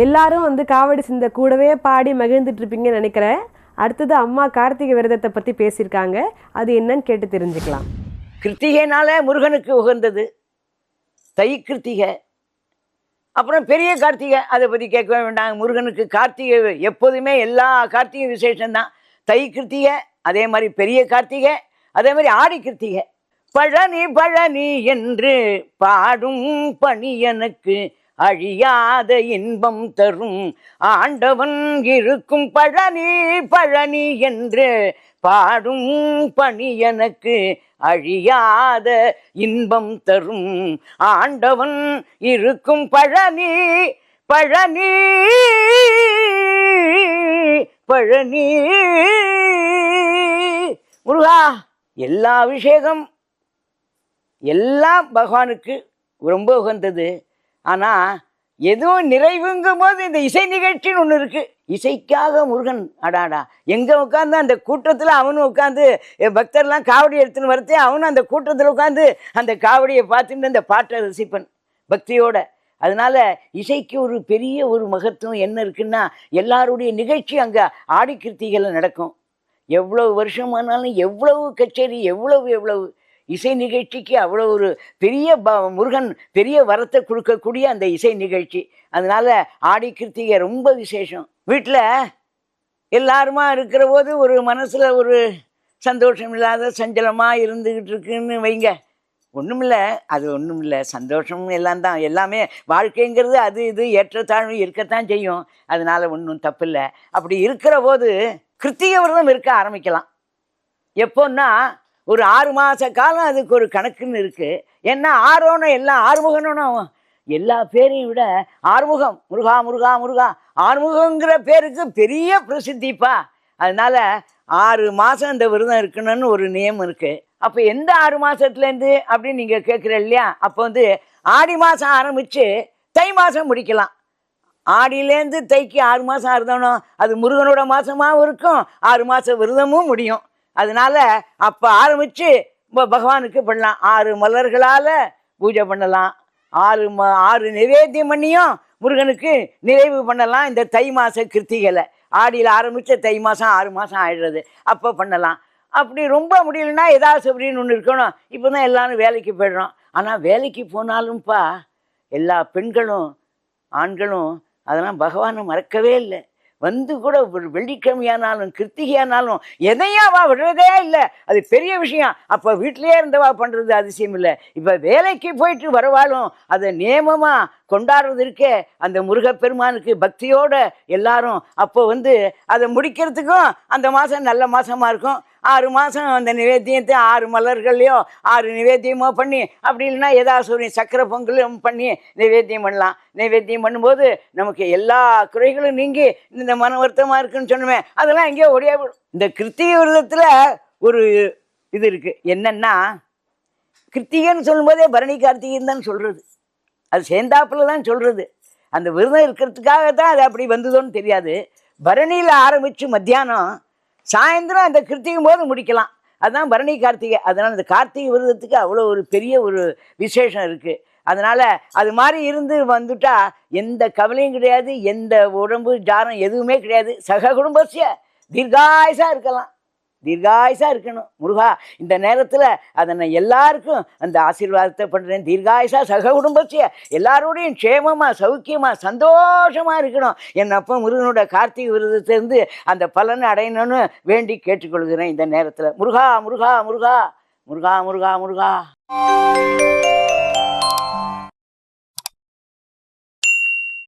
எல்லாரும் வந்து காவடி சிந்த கூடவே பாடி மகிழ்ந்துட்டு இருப்பீங்கன்னு நினைக்கிறேன். அடுத்தது அம்மா கார்த்திகை விரதத்தை பற்றி பேசியிருக்காங்க. அது என்னன்னு கேட்டு தெரிஞ்சுக்கலாம். கிருத்திகைனால முருகனுக்கு உகந்தது தை கிருத்திகை. அப்புறம் பெரிய கார்த்திகை, அதை பற்றி கேட்கவே வேண்டாம். முருகனுக்கு கார்த்திகை எப்போதுமே எல்லா கார்த்திகை விசேஷம்தான். தை கிருத்திகை, அதே மாதிரி பெரிய கார்த்திகை, அதே மாதிரி ஆடி கிருத்திகை. பழனி பழனி என்று பாடும் பணி எனக்கு அழியாத இன்பம் தரும் ஆண்டவன் இருக்கும். பழனி பழனி என்று பாடும் பணி எனக்கு அழியாத இன்பம் தரும் ஆண்டவன் இருக்கும். பழனி பழனி பழனி. முருகா, எல்லா அபிஷேகம் எல்லாம் பகவானுக்கு ரொம்ப உகந்தது. ஆனால் எதுவும் நிறைவுங்கும் போது இந்த இசை நிகழ்ச்சின்னு ஒன்று இருக்குது. இசைக்காக முருகன் அடாடா எங்கே உட்காந்து அந்த கூட்டத்தில் அவனும் உட்காந்து பக்தர்லாம் காவடி எடுத்துன்னு வரத்தே அவனும் அந்த கூட்டத்தில் உட்காந்து அந்த காவடியை பார்த்துட்டு அந்த பாட்டை ரசிப்பன் பக்தியோட. அதனால இசைக்கு ஒரு பெரிய ஒரு மகத்துவம் என்ன இருக்குன்னா, எல்லாருடைய நிகழ்ச்சி அங்கே ஆடி கிருத்திகையில் நடக்கும். எவ்வளவு வருஷமானாலும் எவ்வளவு கச்சேரி, எவ்வளவு இசை நிகழ்ச்சிக்கு அவ்வளோ ஒரு பெரிய முருகன் பெரிய வரத்தை கொடுக்கக்கூடிய அந்த இசை நிகழ்ச்சி. அதனால ஆடி கிருத்திகை ரொம்ப விசேஷம். வீட்டில் எல்லாருமா இருக்கிற போது ஒரு மனசில் ஒரு சந்தோஷம் இல்லாத சஞ்சலமாக இருந்துக்கிட்டு இருக்குன்னு வைங்க, ஒன்றுமில்லை, அது ஒன்றுமில்லை, சந்தோஷம் எல்லாம் தான். எல்லாமே வாழ்க்கைங்கிறது அது இது ஏற்றத்தாழ்வு இருக்கத்தான் செய்யும். அதனால் ஒன்றும் தப்பில்லை. அப்படி இருக்கிற போது கிருத்திகை விரதம் இருக்க ஆரம்பிக்கலாம். எப்போன்னா ஒரு 6 மாத காலம் அதுக்கு ஒரு கணக்குன்னு இருக்குது. ஏன்னா ஆரோன்னு எல்லாம் ஆறுமுகன்னு எல்லா பேரையும் விட ஆறுமுகம், முருகா முருகா முருகா, ஆறுமுகங்கிற பேருக்கு பெரிய பிரசித்திப்பா. அதனால் 6 மாதம் இந்த விரதம் இருக்கணும்னு ஒரு நியமம் இருக்குது. அப்போ எந்த 6 மாதத்துலேருந்து அப்படின்னு நீங்கள் கேட்குற இல்லையா, அப்போ வந்து ஆடி மாதம் ஆரம்பித்து தை மாதம் முடிக்கலாம். ஆடியிலேருந்து தைக்கு 6 மாதம் இருந்தோம், அது முருகனோட மாதமாகவும் இருக்கும், 6 மாதம் விரதமும் முடியும். அதனால அப்போ ஆரம்பித்து பகவானுக்கு பண்ணலாம். 6 மலர்களால் பூஜை பண்ணலாம், 6 நிவேத்தியம் பண்ணியும் முருகனுக்கு நிறைவு பண்ணலாம். இந்த தை மாத கிருத்திகையில் ஆடியில் ஆரம்பித்த தை மாதம் 6 மாதம் ஆயிடுறது, அப்போ பண்ணலாம். அப்படி ரொம்ப முடியலன்னா ஏதாவது அப்படின்னு ஒன்று இருக்கணும். இப்போ தான் எல்லோரும் வேலைக்கு போய்டுறோம். ஆனால் வேலைக்கு போனாலும்ப்பா எல்லா பெண்களும் ஆண்களும் அதெல்லாம் பகவானை மறக்கவே இல்லை. வந்து கூட ஒரு வெள்ளிக்கிழமையானாலும் கிருத்திகையானாலும் எதையாவா விடுறதே இல்லை. அது பெரிய விஷயம். அப்போ வீட்டிலேயே இருந்தவா பண்ணுறது அதிசயம் இல்லை. இப்போ வேலைக்கு போயிட்டு வரவாலும் அதை நியமமாக கொண்டாடுறது இருக்கே அந்த முருகப்பெருமானுக்கு பக்தியோடு எல்லாரும். அப்போ வந்து அதை முடிக்கிறதுக்கும் அந்த மாதம் நல்ல மாதமாக இருக்கும். 6 மாதம் அந்த நிவேத்தியத்தை 6 மலர்களையோ 6 நிவேத்தியமோ பண்ணி, அப்படி இல்லைன்னா ஏதாவது ஒரு சக்கரை பொங்கலும் பண்ணி நிவேத்தியம் பண்ணலாம். நிவேத்தியம் பண்ணும்போது நமக்கு எல்லா குறைகளும் நீங்கி இந்த மன வருத்தமாக இருக்குன்னு சொன்னோமே, அதெல்லாம் எங்கேயோ ஒடியா போடும். இந்த கிருத்திகை விரதத்தில் ஒரு இது இருக்குது. என்னென்னா, கிருத்திகைன்னு சொல்லும்போதே பரணி கார்த்திகைன்னு தான் சொல்கிறது. அது சேர்ந்தாப்பில் தான் சொல்கிறது. அந்த விரதம் இருக்கிறதுக்காக தான் அது அப்படி வந்ததோன்னு தெரியாது. பரணியில் ஆரம்பித்து மத்தியானம் சாயந்தரம் அந்த கிருத்திகும் போது முடிக்கலாம். அதுதான் பரணி கார்த்திகை. அதனால் இந்த கார்த்திகை விரதத்துக்கு அவ்வளோ ஒரு பெரிய ஒரு விசேஷம் இருக்குது. அதனால் அது மாதிரி இருந்து வந்துட்டா எந்த கவலையும் கிடையாது, எந்த உடம்பு ஜாரம் எதுவுமே கிடையாது. சக குடும்பசிய தீர்காயுசா இருக்கலாம், தீர்காயுசா இருக்கணும். முருகா, இந்த நேரத்தில் அதை நான் எல்லாருக்கும் அந்த ஆசீர்வாதத்தை பண்ணுறேன். தீர்காயுசா சக குடும்பசிய எல்லாரோடையும் க்ஷேமமாக சௌக்கியமாக சந்தோஷமாக இருக்கணும். என் அப்போ முருகனோட கார்த்திகை விரதத்திலேருந்து அந்த பலனை அடையணும்னு வேண்டி கேட்டுக்கொள்கிறேன் இந்த நேரத்தில். முருகா முருகா முருகா முருகா முருகா முருகா.